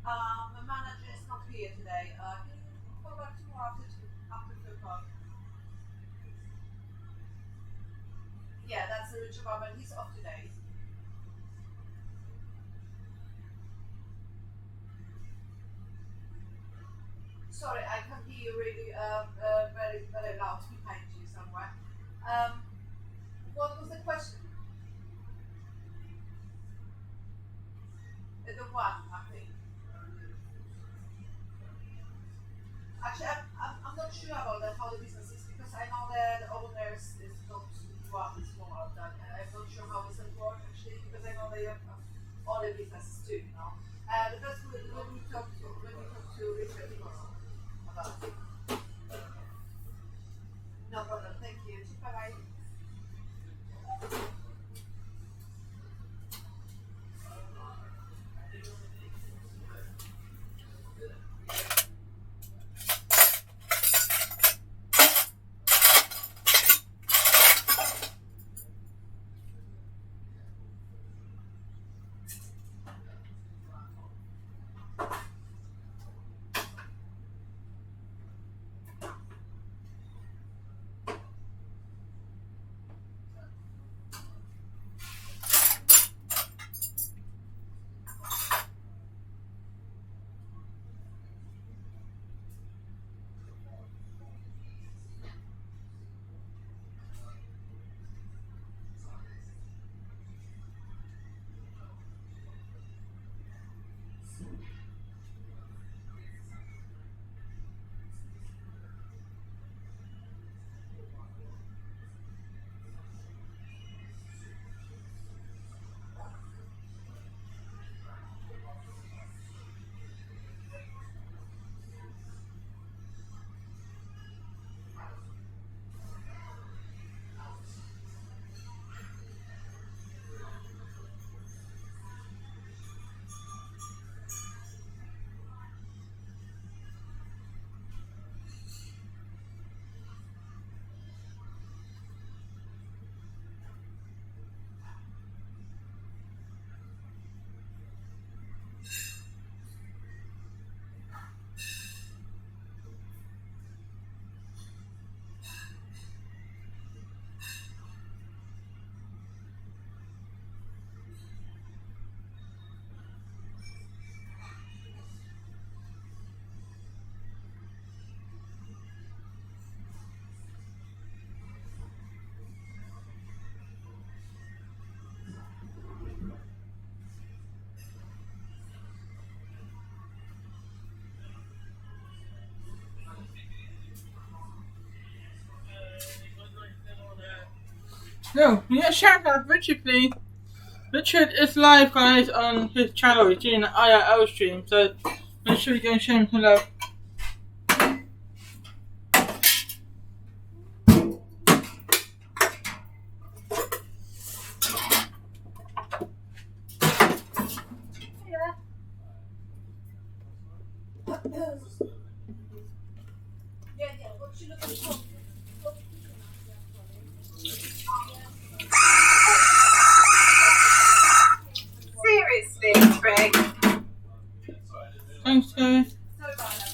The manager is not here today. Can you call back tomorrow after 2 o'clock? Yeah, that's the Richard Bob, but he's off today. Sorry, I can hear you really very, very loud behind you somewhere. Um, what was the question? The one, I think. Actually, I'm not sure about how the business is because I know that the owner is not one small than, and I'm not sure how does it work actually because I know they have other businesses too, you know. But that's when we talk to Richard Nicholson about it. No problem. Thank you. Bye bye. No, yeah, shout out Richard, please. Richard is live, guys, on his channel. He's doing an IRL stream, so make sure you go and show him some love. Yeah. What you looking for? Seriously, Greg. Thanks, guys. Sorry about that.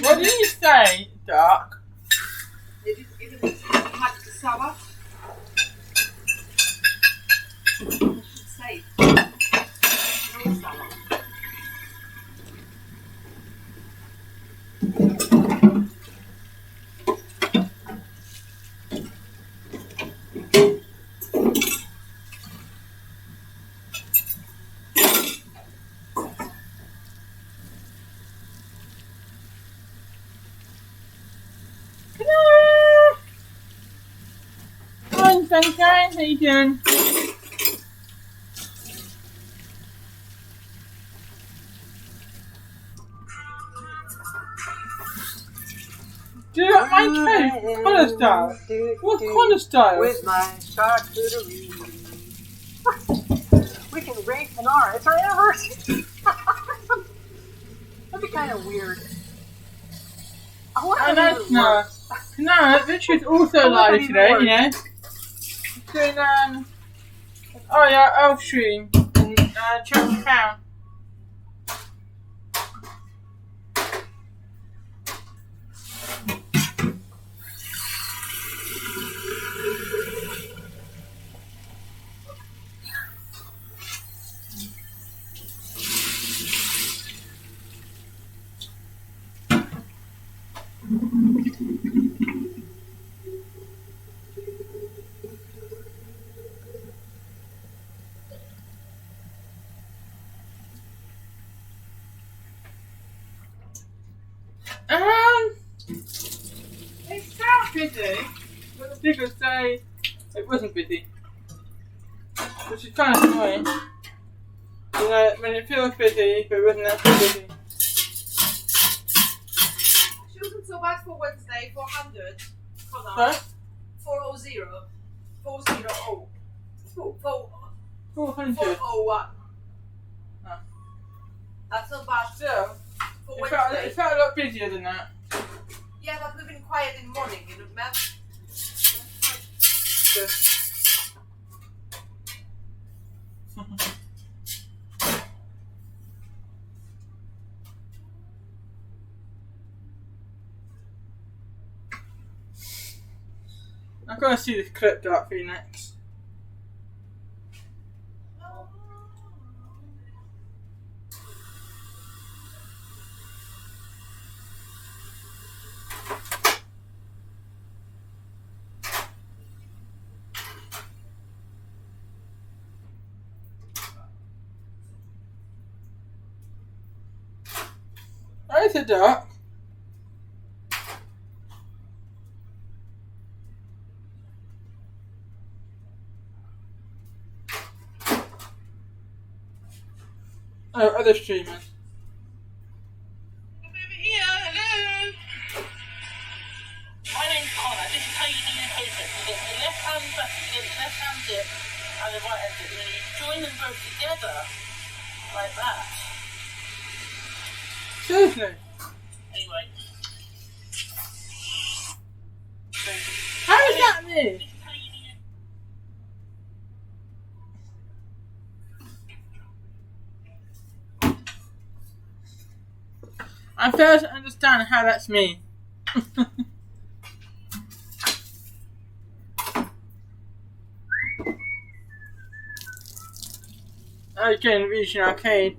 What did you say, Doc? Did you even have the Sabbath? You should say. No Sabbath. Hi, Sunshine. How you doing? What colour style? What colour style? With my charcuterie. We can rate an R. It's our anniversary. That'd be kind of weird. I wonder I if know it would no. work. No, Richard's also live today, you know. He's doing elf stream in Chelsea Town. It sounds busy, but the people say it wasn't busy, which is kind of annoying. You know, when it feels busy, but it wasn't actually busy. She wasn't so bad for Wednesday, 400. Hold on. Huh? 400. 400. 400. 401. Oh. That's not bad. Still, For it Wednesday. felt a lot busier than that. Yeah, but we've been quiet in the morning, you know, man. I'm gonna see this clip up for you next. Oh, it's a duck. Oh, other streamers. Over here, hello. My name's Connor. This is how you do the process. You get the left hand button, you get the left hand dip, and the right hand dip, and then you join them both together, like that. Seriously? Anyway. So, How is that me? this is how you do it. I fail to understand how that's me. Okay, Vision Arcade.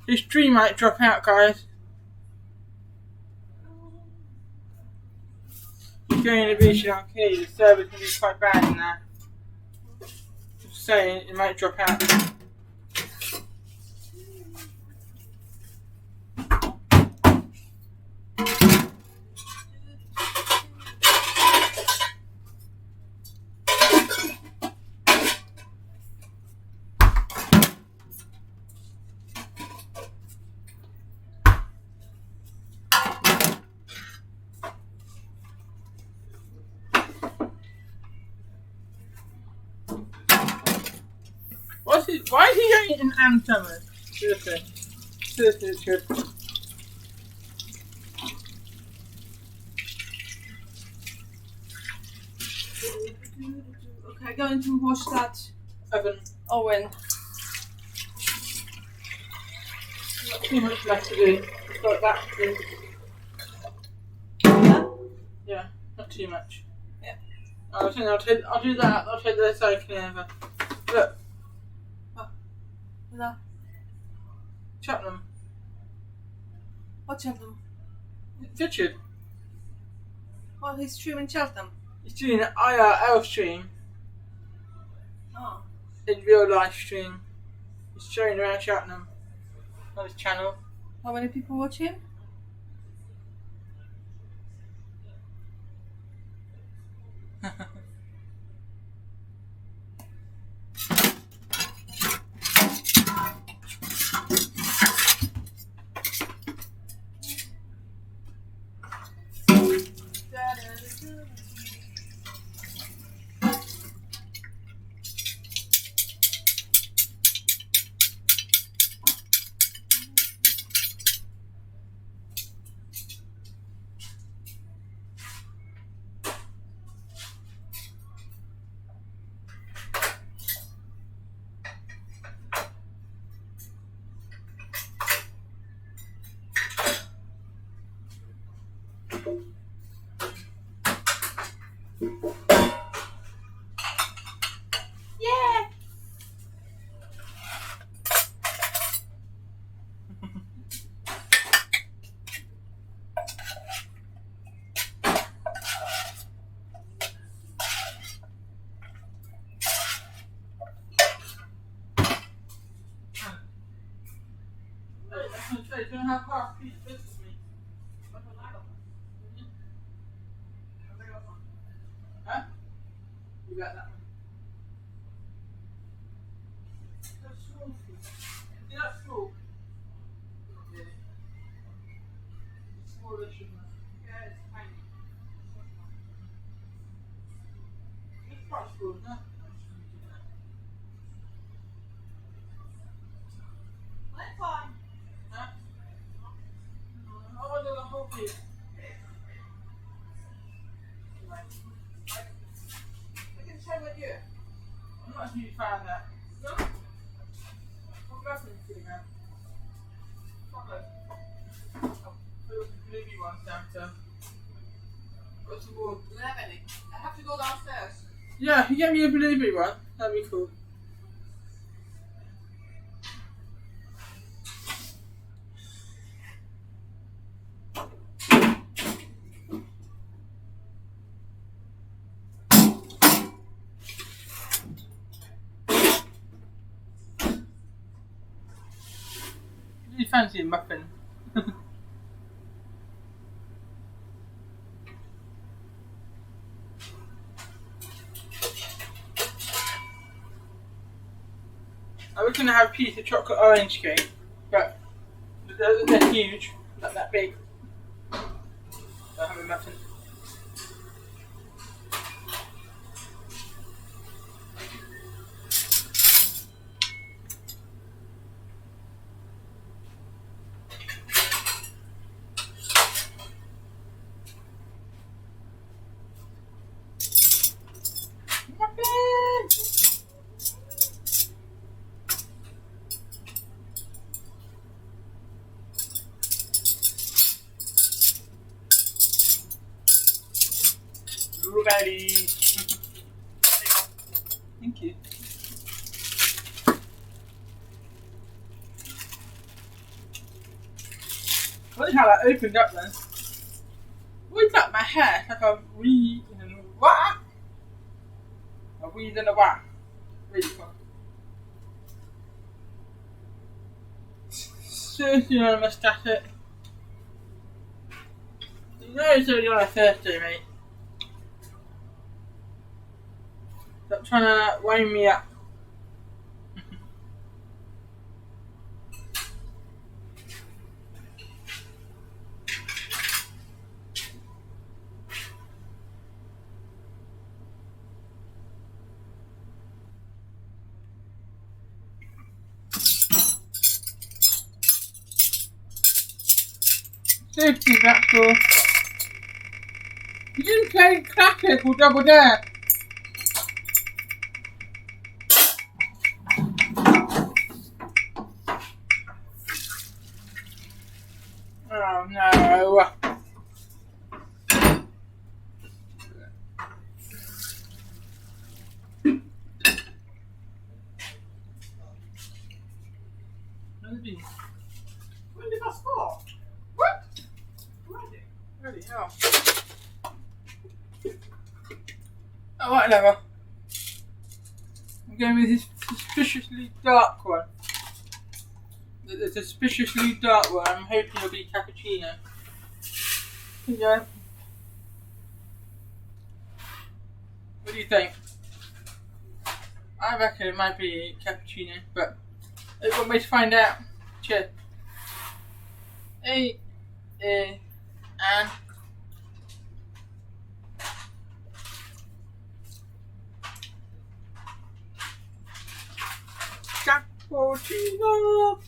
This stream might drop out, guys. Going to Vision Arcade, the server's going to be quite bad in there. Just saying, it might drop out. Why is he going in Anthemers? Seriously. Seriously, it's good. Okay, going to wash that Oven. Owen. Not too much left to do. Just like that to do. Yeah? Yeah, not too much. Yeah. I think I'll do that. I'll take the cycling over. Look, No. Cheltenham. What Cheltenham? Richard. Well, he's streaming Cheltenham. He's doing an IRL stream. Oh. In real life stream. He's showing around Cheltenham on his channel. How many people watch him? say, do you want to have half a piece of this with me? Huh? You got that one. That's small. See that small? Yeah. It's smallish, isn't it? Yeah, it's tiny. It's quite small, no? That's fine. Huh? I want the whole piece. Right. We can share with you. I'm not a huge fan of that. No? What reference do you have? Chocolate. Oh, there was a bluey one down to. What's the word? Do you have any? I have to go downstairs. Yeah, if you get me a blueberry one, that'd be cool. Really fancy a muffin. I was going to have a piece of chocolate orange cake, but they're huge, not that big. I'll have a muffin. Muffin! Ready. Thank you. Look how that opened up then. What is that? My hair? It's like a weed and a what? A weed and a what? Really fun. Seriously on a moustache it. You know it's only on a Thursday, mate. Stop trying to wind me up. Seriously, that's all. You didn't play classic or double dare. Oh no. Maybe. When did I score? What? Ready? Bloody hell. Oh, whatever. I'm going with this suspiciously dark one. The suspiciously dark one. I'm hoping it'll be cappuccino. Yeah. What do you think? I reckon it might be cappuccino, but there's one way to find out. Cheers. Hey, and cappuccino.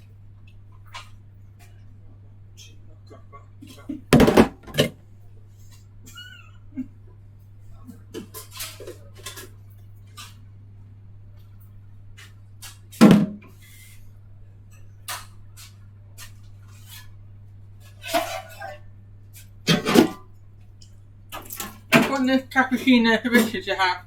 I've got this cappuccino for Richard to have.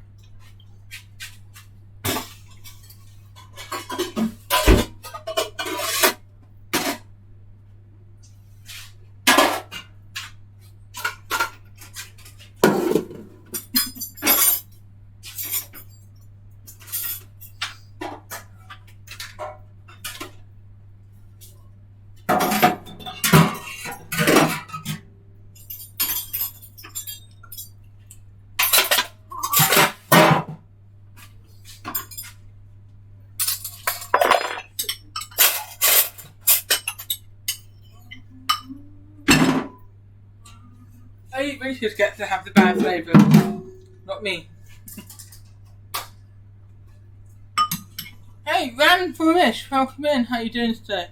Only Richards get to have the bad flavour, not me. Hey, Ram from Mish, welcome in. How you doing today?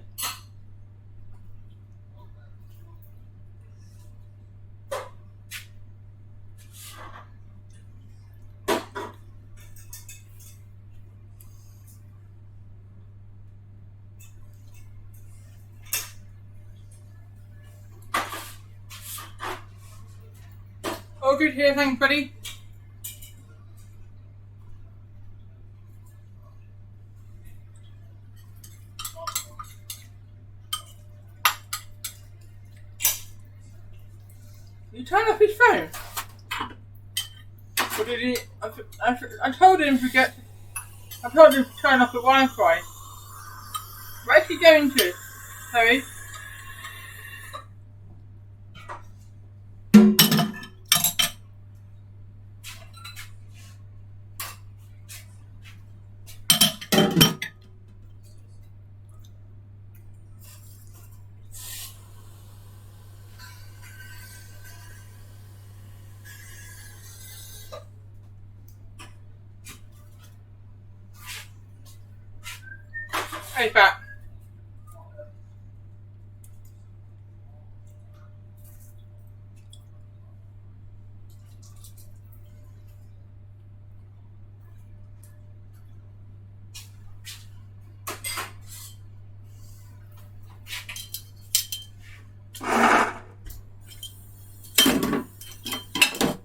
All good here, thanks, buddy. You turned off his phone? Or did he... I told him to get... I told him to turn off the Wi-Fi. Where's he going to? Sorry. Hey, Pat.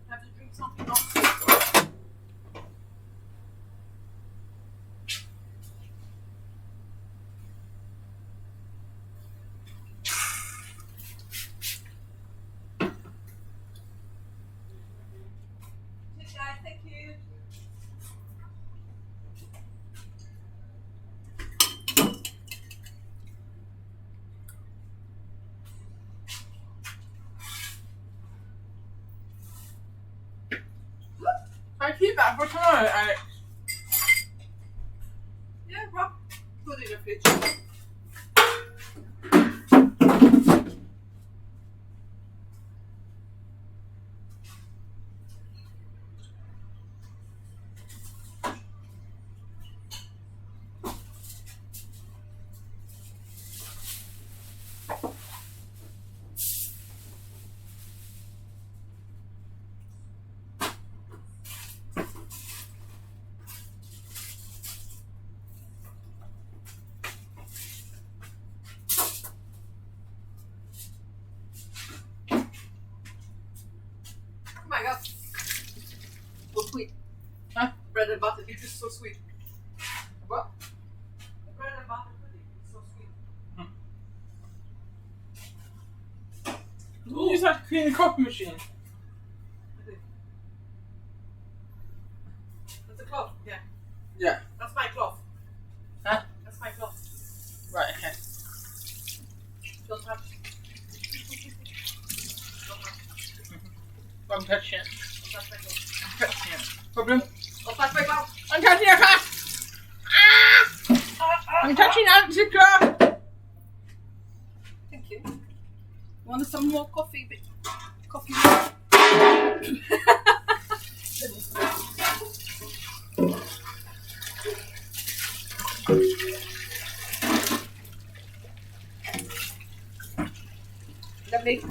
Have to drink something else. Cheers, guys. Thank you. Can I keep that for tomorrow, Alex? Yeah, Rob. Put it in the fridge. Oh my god. So sweet. Huh? Bread and butter. It's just so sweet. What? The bread and butter pudding is so sweet. You just have to clean the coffee machine. That's a cloth. Yeah. Yeah. That's my cloth. Huh? That's my cloth. Right, okay. Don't touch. I'm touching it. Don't touch my cloth. I'm touching it. Problem? Don't touch my cloth. I'm touching your cloth! Ah! I'm touching Alex's cloth! Thank you. Want some more coffee? Coffee. Lovely.